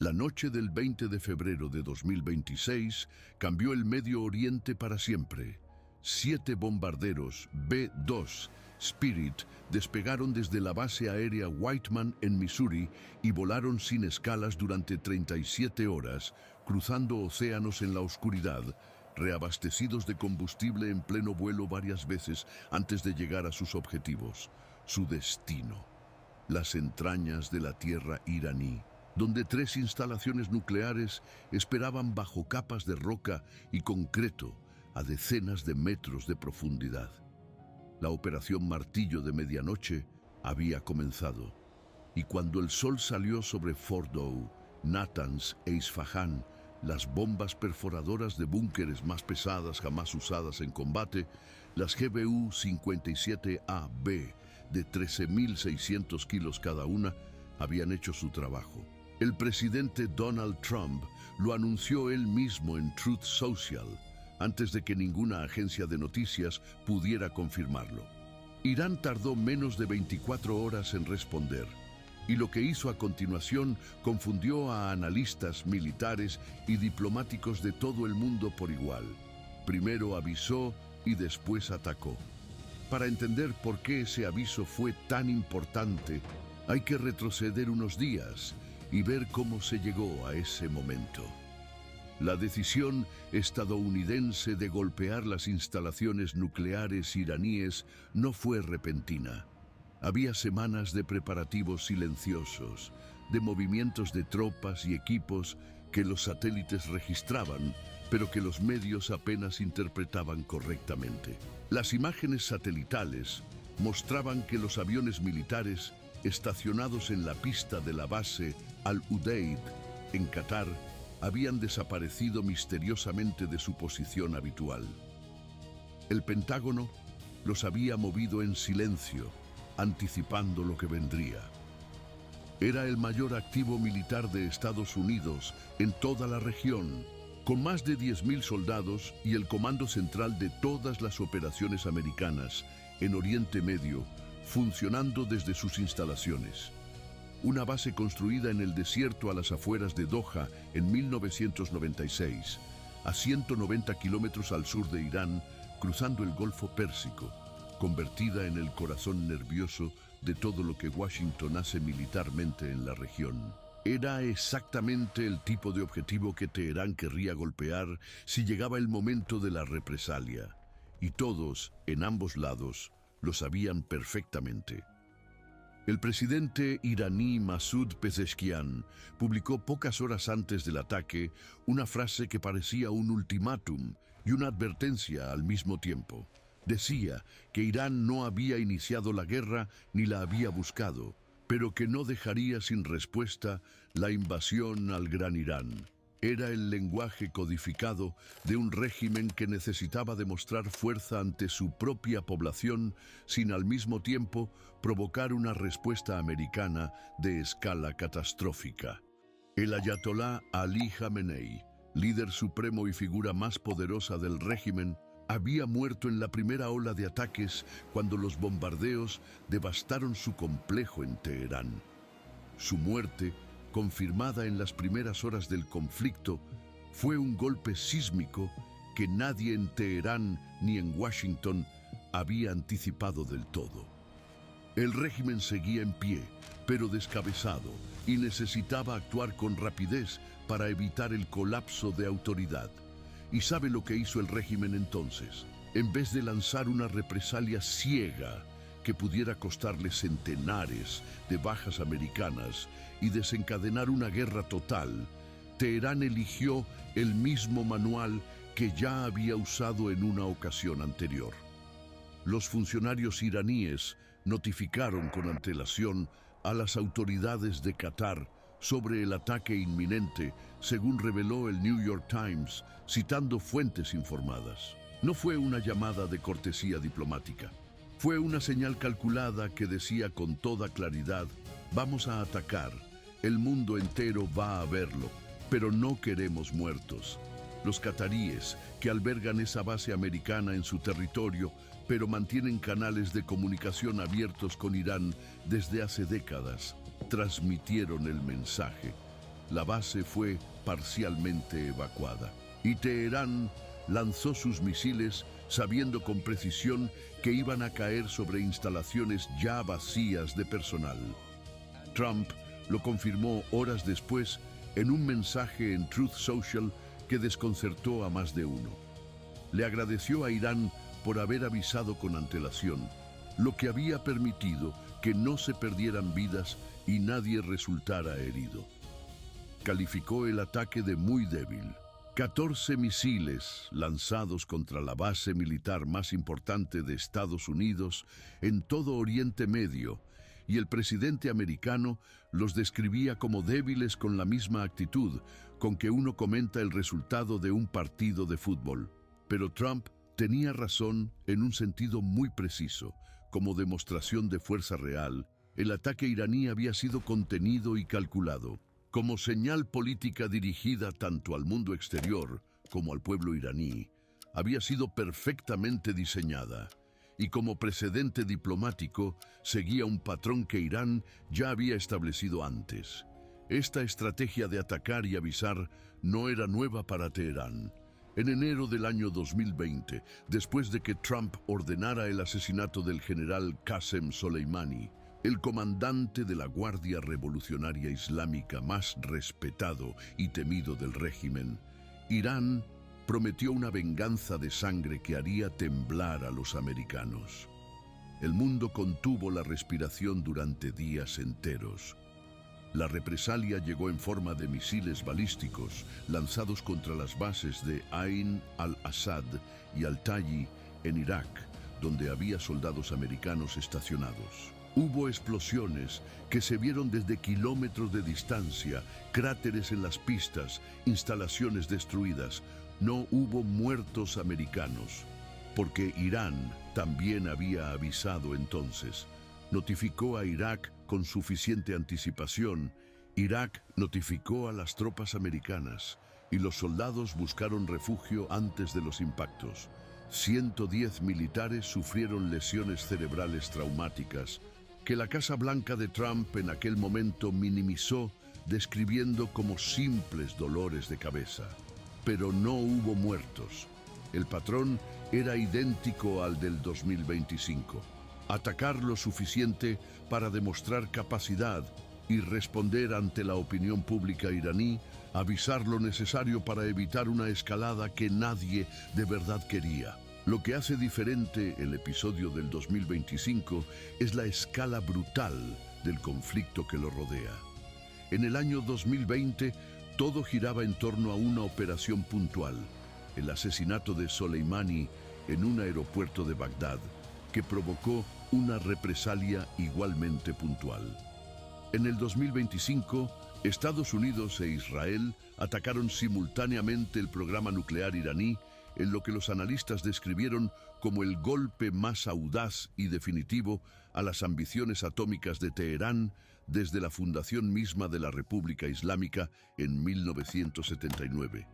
La noche del 20 de febrero de 2026 cambió el Medio Oriente para siempre. 7 bombarderos B-2 Spirit despegaron desde la base aérea Whiteman en Missouri y volaron sin escalas durante 37 horas, cruzando océanos en la oscuridad, reabastecidos de combustible en pleno vuelo varias veces antes de llegar a sus objetivos. Su destino: las entrañas de la tierra iraní, donde 3 instalaciones nucleares esperaban bajo capas de roca y concreto a decenas de metros de profundidad. La operación Martillo de Medianoche había comenzado, y cuando el sol salió sobre Fordow, Natanz e Isfahán, las bombas perforadoras de búnkeres más pesadas jamás usadas en combate, las GBU-57AB de 13.600 kilos cada una, habían hecho su trabajo. El presidente Donald Trump lo anunció él mismo en Truth Social, antes de que ninguna agencia de noticias pudiera confirmarlo. Irán tardó menos de 24 horas en responder, y lo que hizo a continuación confundió a analistas, militares y diplomáticos de todo el mundo por igual. Primero avisó y después atacó. Para entender por qué ese aviso fue tan importante, hay que retroceder unos días y ver cómo se llegó a ese momento. La decisión estadounidense de golpear las instalaciones nucleares iraníes no fue repentina. Había semanas de preparativos silenciosos, de movimientos de tropas y equipos que los satélites registraban, pero que los medios apenas interpretaban correctamente. Las imágenes satelitales mostraban que los aviones militares estacionados en la pista de la base Al-Udeid, en Qatar, habían desaparecido misteriosamente de su posición habitual. El Pentágono los había movido en silencio, anticipando lo que vendría. Era el mayor activo militar de Estados Unidos en toda la región, con más de 10.000 soldados y el comando central de todas las operaciones americanas en Oriente Medio, funcionando desde sus instalaciones. Una base construida en el desierto a las afueras de Doha en 1996, a 190 kilómetros al sur de Irán, cruzando el Golfo Pérsico, convertida en el corazón nervioso de todo lo que Washington hace militarmente en la región. Era exactamente el tipo de objetivo que Teherán querría golpear si llegaba el momento de la represalia, y todos, en ambos lados, lo sabían perfectamente. El presidente iraní Masoud Pezeshkian publicó pocas horas antes del ataque una frase que parecía un ultimátum y una advertencia al mismo tiempo. Decía que Irán no había iniciado la guerra ni la había buscado, pero que no dejaría sin respuesta la invasión al Gran Irán. Era el lenguaje codificado de un régimen que necesitaba demostrar fuerza ante su propia población sin al mismo tiempo provocar una respuesta americana de escala catastrófica. El ayatolá Ali Jamenei, líder supremo y figura más poderosa del régimen, había muerto en la primera ola de ataques cuando los bombardeos devastaron su complejo en Teherán. Su muerte, confirmada en las primeras horas del conflicto, fue un golpe sísmico que nadie en Teherán ni en Washington había anticipado del todo. El régimen seguía en pie, pero descabezado, y necesitaba actuar con rapidez para evitar el colapso de autoridad. ¿Y sabe lo que hizo el régimen entonces? En vez de lanzar una represalia ciega que pudiera costarle centenares de bajas americanas y desencadenar una guerra total, Teherán eligió el mismo manual que ya había usado en una ocasión anterior. Los funcionarios iraníes notificaron con antelación a las autoridades de Qatar sobre el ataque inminente, según reveló el New York Times, citando fuentes informadas. No fue una llamada de cortesía diplomática. Fue una señal calculada que decía con toda claridad: vamos a atacar, el mundo entero va a verlo, pero no queremos muertos. Los cataríes, que albergan esa base americana en su territorio, pero mantienen canales de comunicación abiertos con Irán desde hace décadas, transmitieron el mensaje: la base fue parcialmente evacuada y Teherán lanzó sus misiles sabiendo con precisión que iban a caer sobre instalaciones ya vacías de personal. Trump lo confirmó horas después en un mensaje en Truth Social que desconcertó a más de uno. Le agradeció a Irán por haber avisado con antelación, lo que había permitido que no se perdieran vidas y nadie resultara herido. Calificó el ataque de muy débil. 14 misiles lanzados contra la base militar más importante de Estados Unidos en todo Oriente Medio, y el presidente americano los describía como débiles con la misma actitud con que uno comenta el resultado de un partido de fútbol. Pero Trump tenía razón en un sentido muy preciso. Como demostración de fuerza real, el ataque iraní había sido contenido y calculado. Como señal política dirigida tanto al mundo exterior como al pueblo iraní, había sido perfectamente diseñada. Y como precedente diplomático, seguía un patrón que Irán ya había establecido antes. Esta estrategia de atacar y avisar no era nueva para Teherán. En enero del año 2020, después de que Trump ordenara el asesinato del general Qasem Soleimani, el comandante de la Guardia Revolucionaria Islámica más respetado y temido del régimen, Irán prometió una venganza de sangre que haría temblar a los americanos. El mundo contuvo la respiración durante días enteros. La represalia llegó en forma de misiles balísticos lanzados contra las bases de Ain al-Assad y Al-Tayi en Irak, donde había soldados americanos estacionados. Hubo explosiones que se vieron desde kilómetros de distancia, cráteres en las pistas, instalaciones destruidas. No hubo muertos americanos, porque Irán también había avisado entonces. Notificó a Irak con suficiente anticipación. Irak notificó a las tropas americanas y los soldados buscaron refugio antes de los impactos. 110 militares sufrieron lesiones cerebrales traumáticas que la Casa Blanca de Trump en aquel momento minimizó, describiendo como simples dolores de cabeza. Pero no hubo muertos. El patrón era idéntico al del 2025. Atacar lo suficiente para demostrar capacidad y responder ante la opinión pública iraní, avisar lo necesario para evitar una escalada que nadie de verdad quería. Lo que hace diferente el episodio del 2025 es la escala brutal del conflicto que lo rodea. En el año 2020, todo giraba en torno a una operación puntual, el asesinato de Soleimani en un aeropuerto de Bagdad, que provocó una represalia igualmente puntual. En el 2025, Estados Unidos e Israel atacaron simultáneamente el programa nuclear iraní en lo que los analistas describieron como el golpe más audaz y definitivo a las ambiciones atómicas de Teherán desde la fundación misma de la República Islámica en 1979.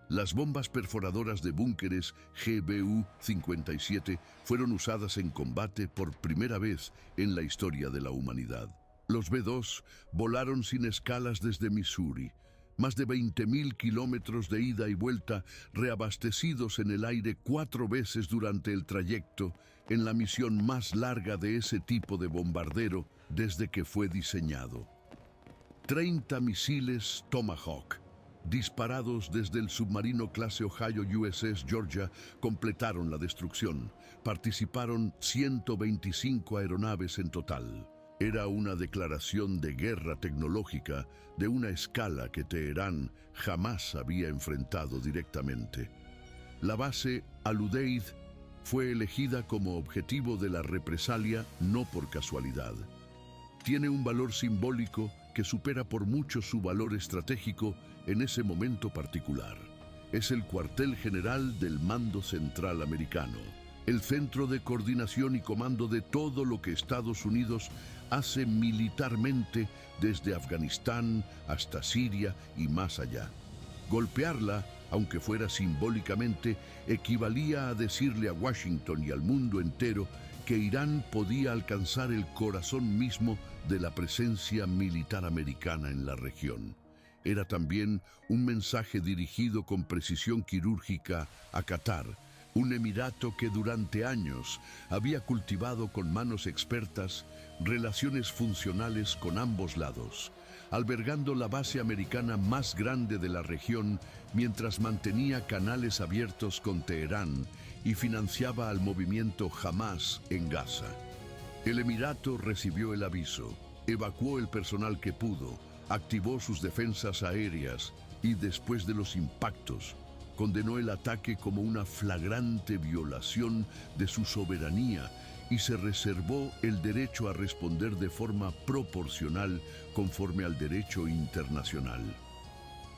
Las bombas perforadoras de búnkeres GBU-57 fueron usadas en combate por primera vez en la historia de la humanidad. Los B-2 volaron sin escalas desde Missouri, más de 20.000 kilómetros de ida y vuelta, reabastecidos en el aire 4 veces durante el trayecto, en la misión más larga de ese tipo de bombardero desde que fue diseñado. 30 misiles Tomahawk, disparados desde el submarino clase Ohio USS Georgia, completaron la destrucción. Participaron 125 aeronaves en total. Era una declaración de guerra tecnológica de una escala que Teherán jamás había enfrentado directamente. La base Al-Udeid fue elegida como objetivo de la represalia no por casualidad. Tiene un valor simbólico que supera por mucho su valor estratégico en ese momento particular. Es el cuartel general del Mando Central Americano, el centro de coordinación y comando de todo lo que Estados Unidos hace militarmente desde Afganistán hasta Siria y más allá. Golpearla, aunque fuera simbólicamente, equivalía a decirle a Washington y al mundo entero que Irán podía alcanzar el corazón mismo de la presencia militar americana en la región. era también un mensaje dirigido con precisión quirúrgica a Qatar, un emirato que durante años había cultivado con manos expertas relaciones funcionales con ambos lados, albergando la base americana más grande de la región mientras mantenía canales abiertos con Teherán y financiaba al movimiento Hamas en Gaza. El emirato recibió el aviso, evacuó el personal que pudo, activó sus defensas aéreas y después de los impactos, condenó el ataque como una flagrante violación de su soberanía y se reservó el derecho a responder de forma proporcional conforme al derecho internacional.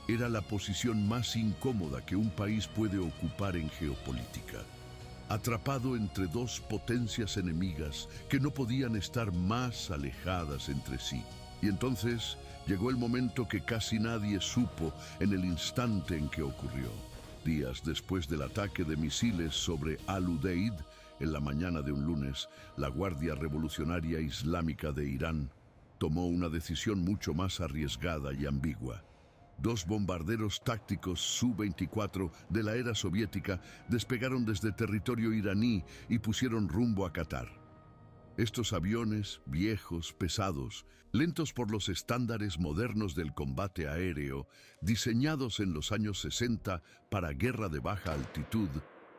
Era la posición más incómoda que un país puede ocupar en geopolítica. Atrapado entre dos potencias enemigas que no podían estar más alejadas entre sí. Y entonces llegó el momento que casi nadie supo en el instante en que ocurrió. Días después del ataque de misiles sobre Al-Udeid, en la mañana de un lunes, la Guardia Revolucionaria Islámica de Irán tomó una decisión mucho más arriesgada y ambigua. Dos bombarderos tácticos Su-24 de la era soviética despegaron desde territorio iraní y pusieron rumbo a Qatar. Estos aviones, viejos, pesados, lentos por los estándares modernos del combate aéreo, diseñados en los años 60 para guerra de baja altitud,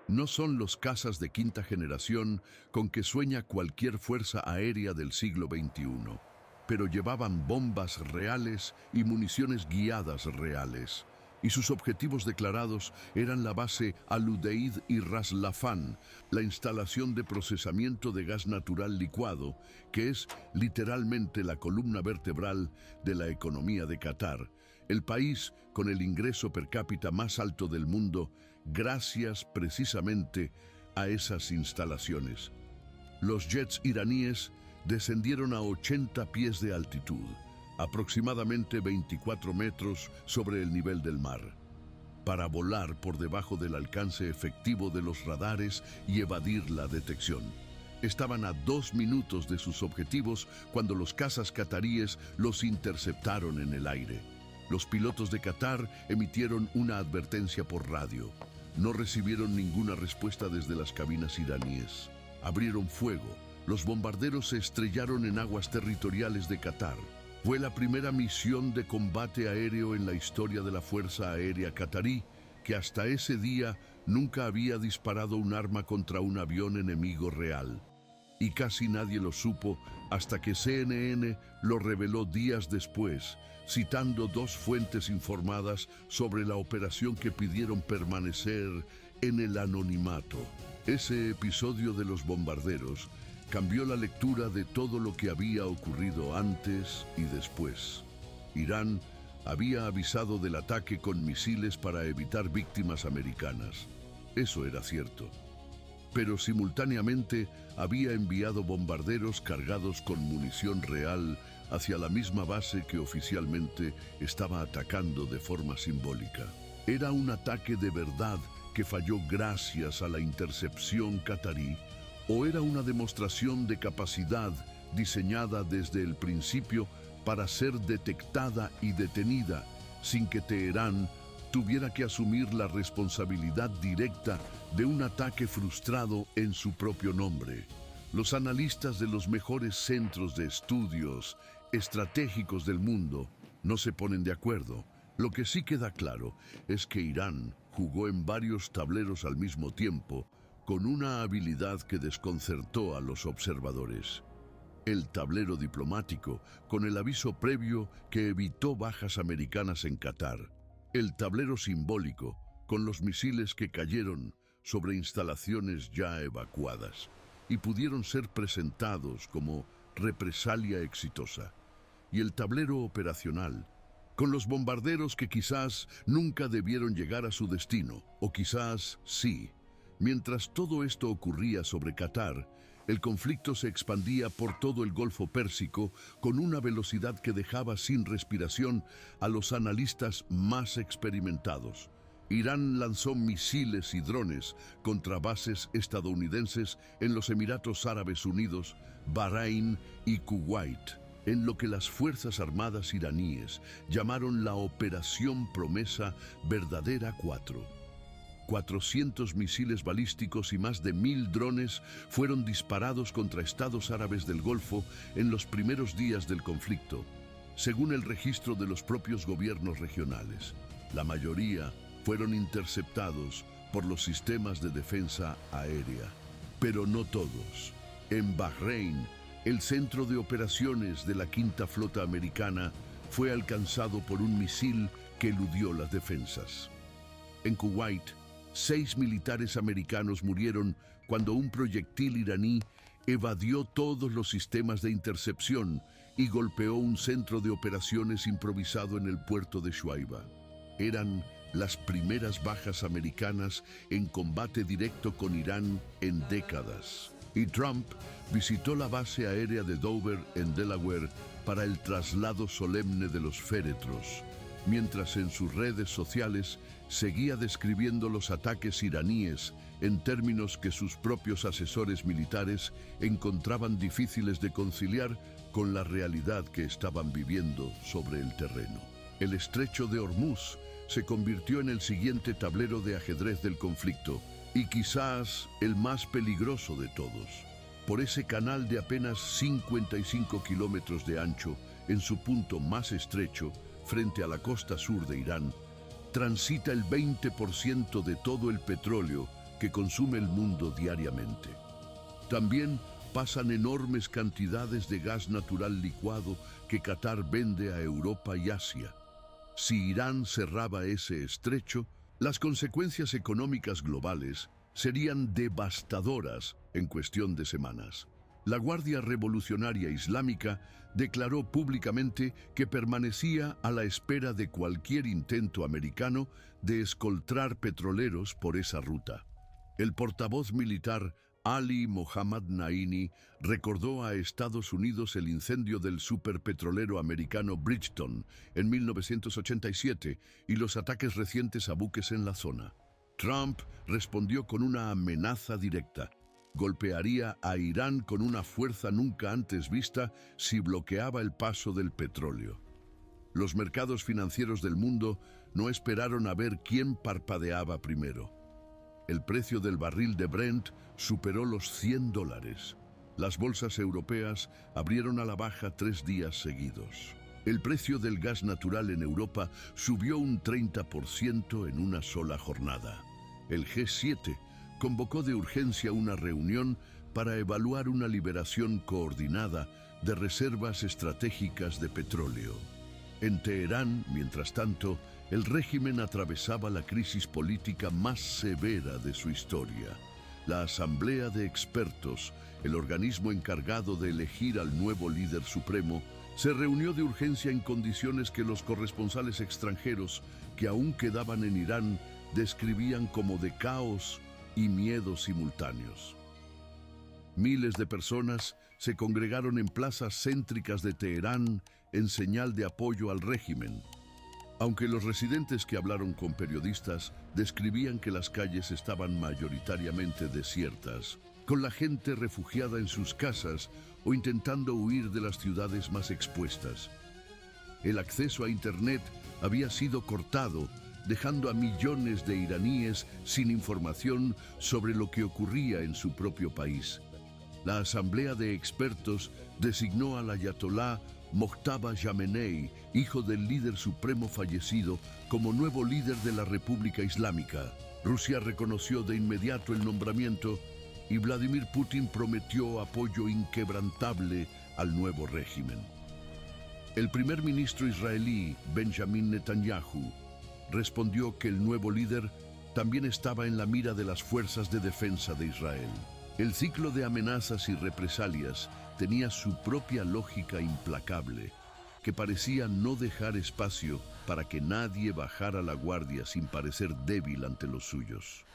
no son los cazas de quinta generación con que sueña cualquier fuerza aérea del siglo XXI, pero llevaban bombas reales y municiones guiadas reales. Y sus objetivos declarados eran la base Al-Udeid y Ras Laffan, la instalación de procesamiento de gas natural licuado, que es literalmente la columna vertebral de la economía de Qatar, el país con el ingreso per cápita más alto del mundo, gracias precisamente a esas instalaciones. Los jets iraníes descendieron a 80 pies de altitud, aproximadamente 24 metros sobre el nivel del mar, para volar por debajo del alcance efectivo de los radares y evadir la detección. Estaban a 2 minutos de sus objetivos cuando los cazas cataríes los interceptaron en el aire. Los pilotos de Qatar emitieron una advertencia por radio. No recibieron ninguna respuesta desde las cabinas iraníes. Abrieron fuego. Los bombarderos se estrellaron en aguas territoriales de Qatar. Fue la primera misión de combate aéreo en la historia de la Fuerza Aérea Qatarí, que hasta ese día nunca había disparado un arma contra un avión enemigo real. Y casi nadie lo supo hasta que CNN lo reveló días después, citando 2 fuentes informadas sobre la operación que pidieron permanecer en el anonimato. Ese episodio de los bombarderos cambió la lectura de todo lo que había ocurrido antes y después. Irán había avisado del ataque con misiles para evitar víctimas americanas. Eso era cierto. Pero simultáneamente había enviado bombarderos cargados con munición real hacia la misma base que oficialmente estaba atacando de forma simbólica. Era un ataque de verdad que falló gracias a la intercepción qatarí, ¿o era una demostración de capacidad diseñada desde el principio para ser detectada y detenida sin que Teherán tuviera que asumir la responsabilidad directa de un ataque frustrado en su propio nombre? Los analistas de los mejores centros de estudios estratégicos del mundo no se ponen de acuerdo. Lo que sí queda claro es que Irán jugó en varios tableros al mismo tiempo, con una habilidad que desconcertó a los observadores. El tablero diplomático, con el aviso previo que evitó bajas americanas en Qatar. El tablero simbólico, con los misiles que cayeron sobre instalaciones ya evacuadas y pudieron ser presentados como represalia exitosa. Y el tablero operacional, con los bombarderos que quizás nunca debieron llegar a su destino, o quizás sí. Mientras todo esto ocurría sobre Qatar, el conflicto se expandía por todo el Golfo Pérsico con una velocidad que dejaba sin respiración a los analistas más experimentados. Irán lanzó misiles y drones contra bases estadounidenses en los Emiratos Árabes Unidos, Bahrein y Kuwait. en lo que las Fuerzas Armadas iraníes llamaron la Operación Promesa Verdadera 4. 400 misiles balísticos y más de 1000 drones fueron disparados contra estados árabes del Golfo en los primeros días del conflicto, según el registro de los propios gobiernos regionales. La mayoría fueron interceptados por los sistemas de defensa aérea, pero no todos. En Bahrein, el centro de operaciones de la Quinta Flota Americana fue alcanzado por un misil que eludió las defensas. En Kuwait, 6 militares americanos murieron cuando un proyectil iraní evadió todos los sistemas de intercepción y golpeó un centro de operaciones improvisado en el puerto de Shuaiba. Eran las primeras bajas americanas en combate directo con Irán en décadas. Y Trump visitó la base aérea de Dover en Delaware para el traslado solemne de los féretros, mientras en sus redes sociales seguía describiendo los ataques iraníes en términos que sus propios asesores militares encontraban difíciles de conciliar con la realidad que estaban viviendo sobre el terreno. El estrecho de Hormuz se convirtió en el siguiente tablero de ajedrez del conflicto, y quizás el más peligroso de todos. Por ese canal de apenas 55 kilómetros de ancho, en su punto más estrecho, frente a la costa sur de Irán, transita el 20% de todo el petróleo que consume el mundo diariamente. También pasan enormes cantidades de gas natural licuado que Qatar vende a Europa y Asia. Si Irán cerraba ese estrecho, las consecuencias económicas globales serían devastadoras en cuestión de semanas. La Guardia Revolucionaria Islámica declaró públicamente que permanecía a la espera de cualquier intento americano de escoltar petroleros por esa ruta. El portavoz militar Ali Mohammad Naini recordó a Estados Unidos el incendio del superpetrolero americano Bridgeton en 1987 y los ataques recientes a buques en la zona. Trump respondió con una amenaza directa. Golpearía a Irán con una fuerza nunca antes vista si bloqueaba el paso del petróleo. Los mercados financieros del mundo no esperaron a ver quién parpadeaba primero. El precio del barril de Brent superó los $100. Las bolsas europeas abrieron a la baja 3 días seguidos. El precio del gas natural en Europa subió un 30% en una sola jornada. El G7 convocó de urgencia una reunión para evaluar una liberación coordinada de reservas estratégicas de petróleo. En Teherán, mientras tanto, el régimen atravesaba la crisis política más severa de su historia. La Asamblea de Expertos, el organismo encargado de elegir al nuevo líder supremo, se reunió de urgencia en condiciones que los corresponsales extranjeros que aún quedaban en Irán describían como de caos y miedo simultáneos. Miles de personas se congregaron en plazas céntricas de Teherán en señal de apoyo al régimen. Aunque los residentes que hablaron con periodistas describían que las calles estaban mayoritariamente desiertas, con la gente refugiada en sus casas o intentando huir de las ciudades más expuestas. El acceso a Internet había sido cortado, dejando a millones de iraníes sin información sobre lo que ocurría en su propio país. La Asamblea de Expertos designó al ayatolá Mojtaba Jamenei, hijo del líder supremo fallecido, como nuevo líder de la República Islámica. Rusia reconoció de inmediato el nombramiento y Vladimir Putin prometió apoyo inquebrantable al nuevo régimen. El primer ministro israelí, Benjamin Netanyahu, respondió que el nuevo líder también estaba en la mira de las fuerzas de defensa de Israel. El ciclo de amenazas y represalias tenía su propia lógica implacable, que parecía no dejar espacio para que nadie bajara la guardia sin parecer débil ante los suyos.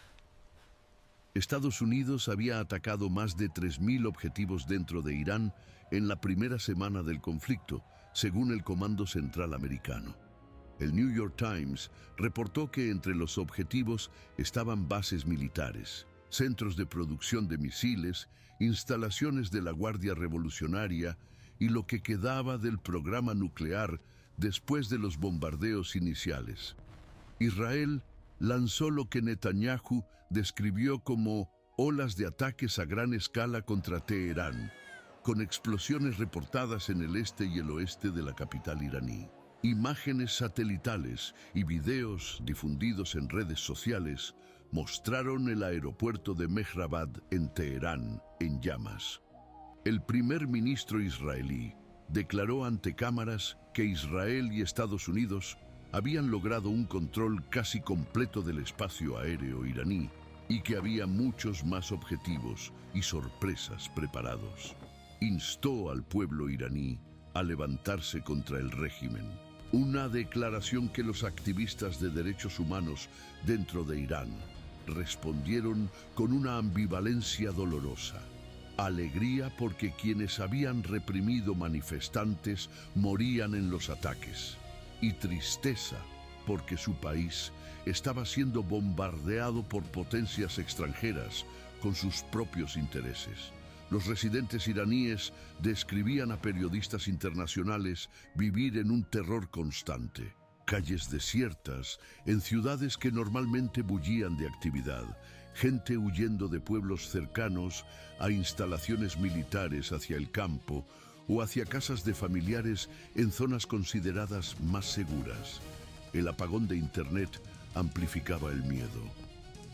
Estados Unidos había atacado más de 3.000 objetivos dentro de Irán en la primera semana del conflicto, según el Comando Central Americano. El New York Times reportó que entre los objetivos estaban bases militares, centros de producción de misiles, instalaciones de la Guardia Revolucionaria y lo que quedaba del programa nuclear después de los bombardeos iniciales. Israel lanzó lo que Netanyahu describió como olas de ataques a gran escala contra Teherán, con explosiones reportadas en el este y el oeste de la capital iraní. Imágenes satelitales y videos difundidos en redes sociales mostraron el aeropuerto de Mehrabad en Teherán en llamas. El primer ministro israelí declaró ante cámaras que Israel y Estados Unidos habían logrado un control casi completo del espacio aéreo iraní y que había muchos más objetivos y sorpresas preparados. Instó al pueblo iraní a levantarse contra el régimen. Una declaración que los activistas de derechos humanos dentro de Irán respondieron con una ambivalencia dolorosa. Alegría porque quienes habían reprimido manifestantes morían en los ataques. Y tristeza porque su país estaba siendo bombardeado por potencias extranjeras con sus propios intereses. Los residentes iraníes describían a periodistas internacionales vivir en un terror constante. Calles desiertas, en ciudades que normalmente bullían de actividad, gente huyendo de pueblos cercanos a instalaciones militares hacia el campo o hacia casas de familiares en zonas consideradas más seguras. El apagón de Internet amplificaba el miedo.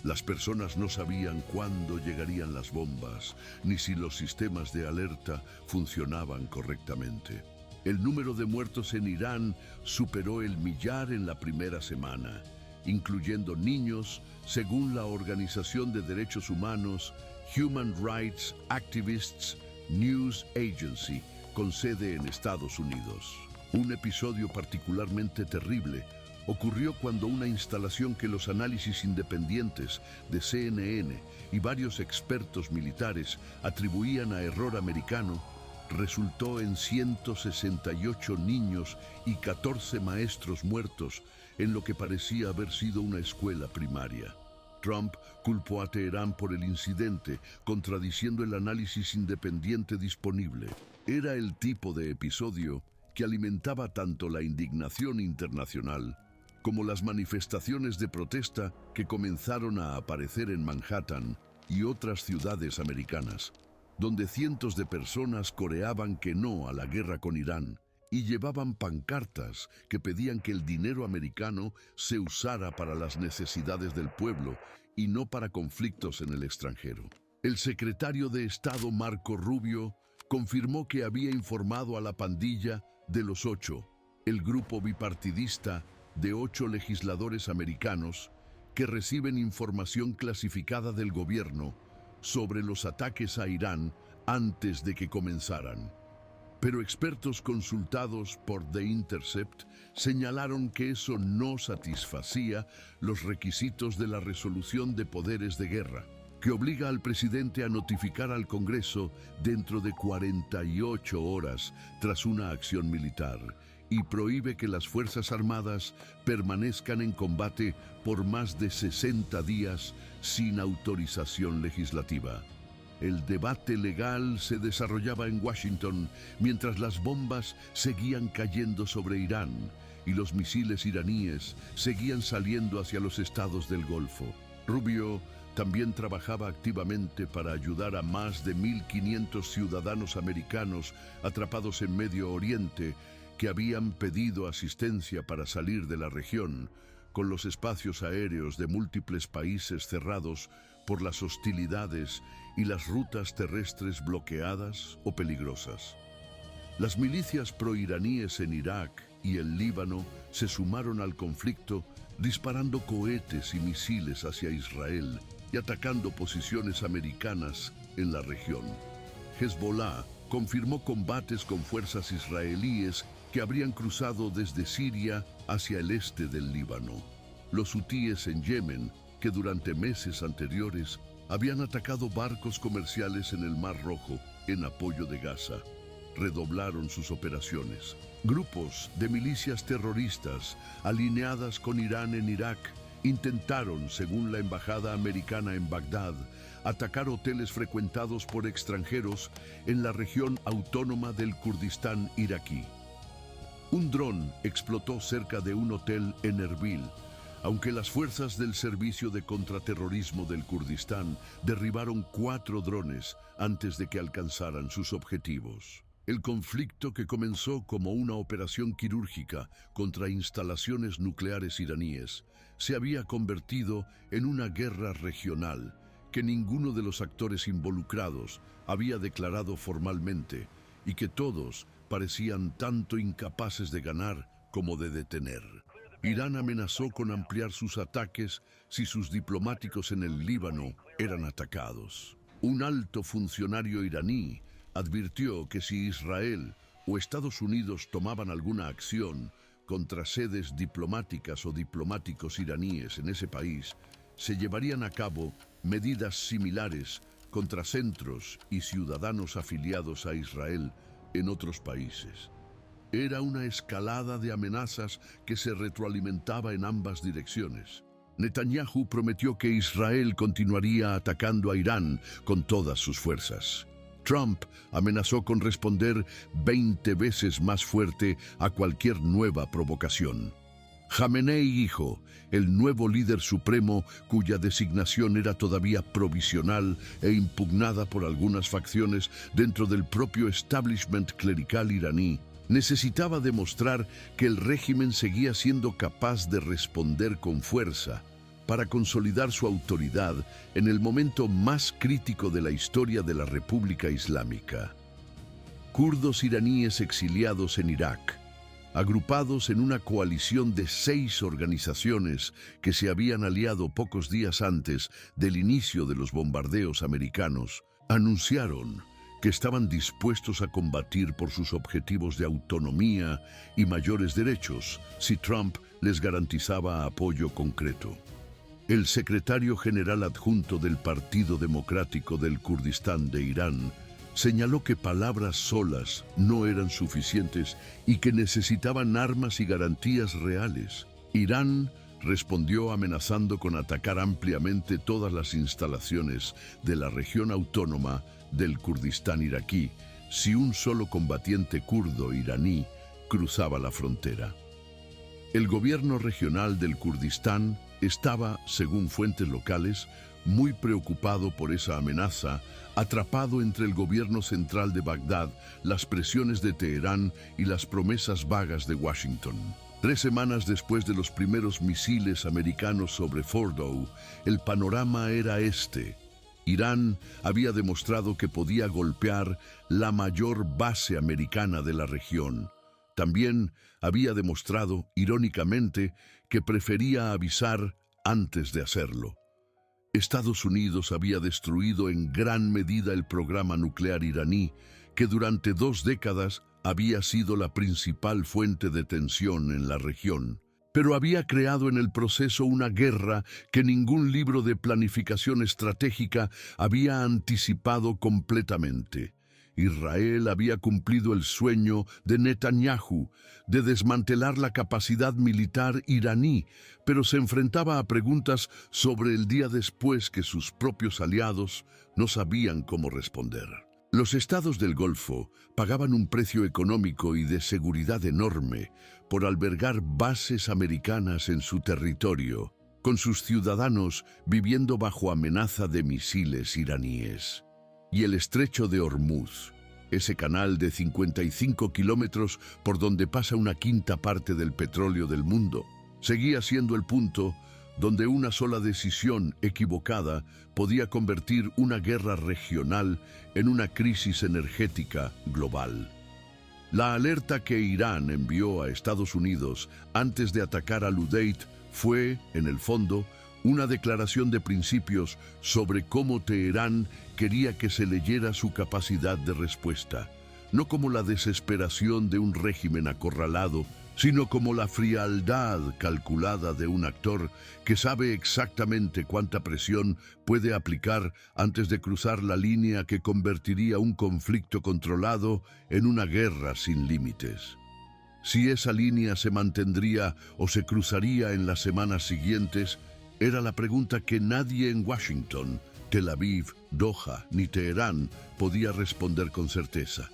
Las personas no sabían cuándo llegarían las bombas, ni si los sistemas de alerta funcionaban correctamente. El número de muertos en Irán superó el 1.000.000 en la primera semana, incluyendo niños, según la Organización de Derechos Humanos Human Rights Activists News Agency, con sede en Estados Unidos. Un episodio particularmente terrible ocurrió cuando una instalación que los análisis independientes de CNN y varios expertos militares atribuían a error americano resultó en 168 niños y 14 maestros muertos en lo que parecía haber sido una escuela primaria. Trump culpó a Teherán por el incidente, contradiciendo el análisis independiente disponible. Era el tipo de episodio que alimentaba tanto la indignación internacional como las manifestaciones de protesta que comenzaron a aparecer en Manhattan y otras ciudades americanas, donde cientos de personas coreaban que no a la guerra con Irán y llevaban pancartas que pedían que el dinero americano se usara para las necesidades del pueblo y no para conflictos en el extranjero. El secretario de Estado Marco Rubio confirmó que había informado a la pandilla de los 8, el grupo bipartidista de 8 legisladores americanos que reciben información clasificada del gobierno sobre los ataques a Irán antes de que comenzaran. Pero expertos consultados por The Intercept señalaron que eso no satisfacía los requisitos de la resolución de poderes de guerra, que obliga al presidente a notificar al Congreso dentro de 48 horas tras una acción militar y prohíbe que las Fuerzas Armadas permanezcan en combate por más de 60 días sin autorización legislativa. El debate legal se desarrollaba en Washington mientras las bombas seguían cayendo sobre Irán y los misiles iraníes seguían saliendo hacia los estados del Golfo. Rubio también trabajaba activamente para ayudar a más de 1.500 ciudadanos americanos atrapados en Medio Oriente que habían pedido asistencia para salir de la región, con los espacios aéreos de múltiples países cerrados por las hostilidades y las rutas terrestres bloqueadas o peligrosas. Las milicias proiraníes en Irak y el Líbano se sumaron al conflicto disparando cohetes y misiles hacia Israel y atacando posiciones americanas en la región. Hezbollah confirmó combates con fuerzas israelíes que habrían cruzado desde Siria hacia el este del Líbano. Los hutíes en Yemen, que durante meses anteriores habían atacado barcos comerciales en el Mar Rojo en apoyo de Gaza, redoblaron sus operaciones. Grupos de milicias terroristas alineadas con Irán en Irak intentaron, según la embajada americana en Bagdad, atacar hoteles frecuentados por extranjeros en la región autónoma del Kurdistán iraquí. Un dron explotó cerca de un hotel en Erbil, aunque las fuerzas del Servicio de Contraterrorismo del Kurdistán derribaron 4 drones antes de que alcanzaran sus objetivos. El conflicto, que comenzó como una operación quirúrgica contra instalaciones nucleares iraníes, se había convertido en una guerra regional que ninguno de los actores involucrados había declarado formalmente y que todos parecían tanto incapaces de ganar como de detener. Irán amenazó con ampliar sus ataques si sus diplomáticos en el Líbano eran atacados. Un alto funcionario iraní advirtió que si Israel o Estados Unidos tomaban alguna acción contra sedes diplomáticas o diplomáticos iraníes en ese país, se llevarían a cabo medidas similares contra centros y ciudadanos afiliados a Israel en otros países. Era una escalada de amenazas que se retroalimentaba en ambas direcciones. Netanyahu prometió que Israel continuaría atacando a Irán con todas sus fuerzas. Trump amenazó con responder 20 veces más fuerte a cualquier nueva provocación. Jamenei hijo, el nuevo líder supremo cuya designación era todavía provisional e impugnada por algunas facciones dentro del propio establishment clerical iraní, necesitaba demostrar que el régimen seguía siendo capaz de responder con fuerza para consolidar su autoridad en el momento más crítico de la historia de la República Islámica. Kurdos iraníes exiliados en Irak, agrupados en una coalición de 6 organizaciones que se habían aliado pocos días antes del inicio de los bombardeos americanos, anunciaron que estaban dispuestos a combatir por sus objetivos de autonomía y mayores derechos si Trump les garantizaba apoyo concreto. El secretario general adjunto del Partido Democrático del Kurdistán de Irán señaló que palabras solas no eran suficientes y que necesitaban armas y garantías reales. Irán respondió amenazando con atacar ampliamente todas las instalaciones de la región autónoma del Kurdistán iraquí si un solo combatiente kurdo iraní cruzaba la frontera. El gobierno regional del Kurdistán estaba, según fuentes locales, muy preocupado por esa amenaza, atrapado entre el gobierno central de Bagdad, las presiones de Teherán y las promesas vagas de Washington. 3 semanas después de los primeros misiles americanos sobre Fordow, el panorama era este. Irán había demostrado que podía golpear la mayor base americana de la región. También había demostrado, irónicamente, que prefería avisar antes de hacerlo. Estados Unidos había destruido en gran medida el programa nuclear iraní, que durante 2 décadas había sido la principal fuente de tensión en la región, pero había creado en el proceso una guerra que ningún libro de planificación estratégica había anticipado completamente. Israel había cumplido el sueño de Netanyahu de desmantelar la capacidad militar iraní, pero se enfrentaba a preguntas sobre el día después que sus propios aliados no sabían cómo responder. Los estados del Golfo pagaban un precio económico y de seguridad enorme por albergar bases americanas en su territorio, con sus ciudadanos viviendo bajo amenaza de misiles iraníes. Y el estrecho de Hormuz, ese canal de 55 kilómetros por donde pasa una quinta parte del petróleo del mundo, seguía siendo el punto donde una sola decisión equivocada podía convertir una guerra regional en una crisis energética global. La alerta que Irán envió a Estados Unidos antes de atacar al Udeid fue, en el fondo, una declaración de principios sobre cómo Teherán quería que se leyera su capacidad de respuesta, no como la desesperación de un régimen acorralado, sino como la frialdad calculada de un actor que sabe exactamente cuánta presión puede aplicar antes de cruzar la línea que convertiría un conflicto controlado en una guerra sin límites. Si esa línea se mantendría o se cruzaría en las semanas siguientes, era la pregunta que nadie en Washington Tel Aviv, Doha ni Teherán podía responder con certeza.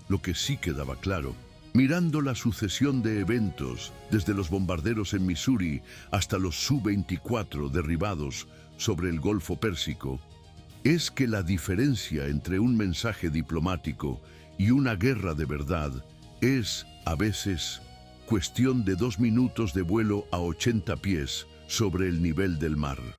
Lo que sí quedaba claro, mirando la sucesión de eventos, desde los bombarderos en Missouri hasta los Su-24 derribados sobre el Golfo Pérsico, es que la diferencia entre un mensaje diplomático y una guerra de verdad es, a veces, cuestión de 2 minutos de vuelo a 80 pies sobre el nivel del mar.